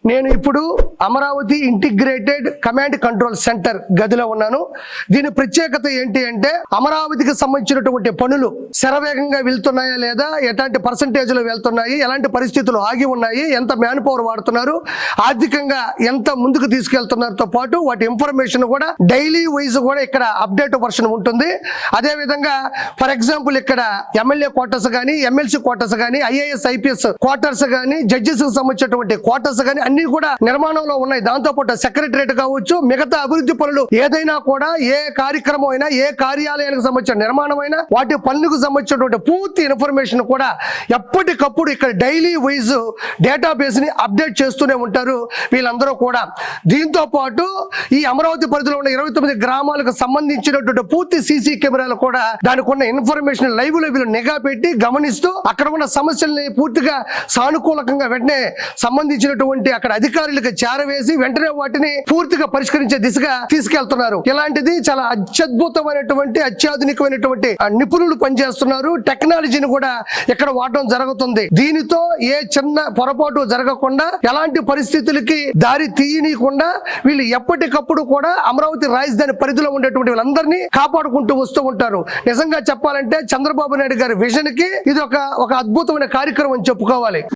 నేను ఇప్పుడు Amaravati integrated command control centre గదిలో ఉన్నాను. దీని ప్రత్యేకత ఏంటి అంటే అమరావతికి సంబంధించినటువంటి పనులు శరవేగంగా వెళ్తున్నాయా లేదా, ఎలాంటి పర్సంటేజ్లో వెళ్తున్నాయి, ఎలాంటి పరిస్థితులు ఆగి ఉన్నాయి, ఎంత మ్యాన్ పవర్ వాడుతున్నారు, ఆర్థికంగా ఎంత ముందుకు తీసుకెళ్తున్నారతో పాటు వాటి ఇన్ఫర్మేషన్ కూడా డైలీ వైజ్ కూడా ఇక్కడ అప్డేట్ వర్షన్ ఉంటుంది. అదేవిధంగా ఫర్ ఎగ్జాంపుల్ ఇక్కడ ఎమ్మెల్యే క్వార్టర్స్ కానీ, ఎమ్మెల్సీ క్వార్టర్స్ కానీ, ఐఏఎస్ ఐపీఎస్ క్వార్టర్స్ కానీ, జడ్జెస్ కి సంబంధించినటువంటి క్వార్టర్స్ కానీ అన్ని కూడా నిర్మాణంలో ఉన్నాయి. దాంతో పాటు సెక్రటరేట్ కావచ్చు, మిగతా అభివృద్ధి పనులు ఏదైనా కూడా, ఏ కార్యక్రమం అయినా, ఏ కార్యాలయానికి సంబంధించిన నిర్మాణం అయినా, వాటి పనులకు సంబంధించినటువంటి పూర్తి ఇన్ఫర్మేషన్ కూడా ఎప్పటికప్పుడు ఇక్కడ డైలీ వైజ్ డేటాబేస్ ని అప్డేట్ చేస్తూనే ఉంటారు వీళ్ళందరూ కూడా. దీంతో పాటు ఈ అమరావతి పరిధిలో ఉన్న 29 గ్రామాలకు సంబంధించినటువంటి పూర్తి సీసీ కెమెరాలు కూడా దానికి ఉన్న ఇన్ఫర్మేషన్ లైవ్ లో వీళ్ళు నిఘా పెట్టి గమనిస్తూ అక్కడ ఉన్న సమస్యల్ని పూర్తిగా సానుకూలంగా వెంటనే సంబంధించినటువంటి అక్కడ అధికారులకు చేరవేసి వెంటనే వాటిని పూర్తిగా పరిష్కరించే దిశగా తీసుకెళ్తున్నారు. ఇలాంటిది చాలా అత్యద్భుతమైనటువంటి, అత్యాధునికమైనటువంటి నిపుణులు పనిచేస్తున్నారు. టెక్నాలజీని కూడా ఇక్కడ వాడడం జరుగుతుంది. దీనితో ఏ చిన్న పొరపాటు జరగకుండా, ఎలాంటి పరిస్థితులకి దారి తీయనీయకుండా వీళ్ళు ఎప్పటికప్పుడు కూడా అమరావతి రాజధాని పరిధిలో ఉండేటువంటి వీళ్ళందరినీ కాపాడుకుంటూ వస్తూ ఉంటారు. నిజంగా చెప్పాలంటే చంద్రబాబు నాయుడు గారి విజన్ కి ఇది ఒక అద్భుతమైన కార్యక్రమం అని చెప్పుకోవాలి.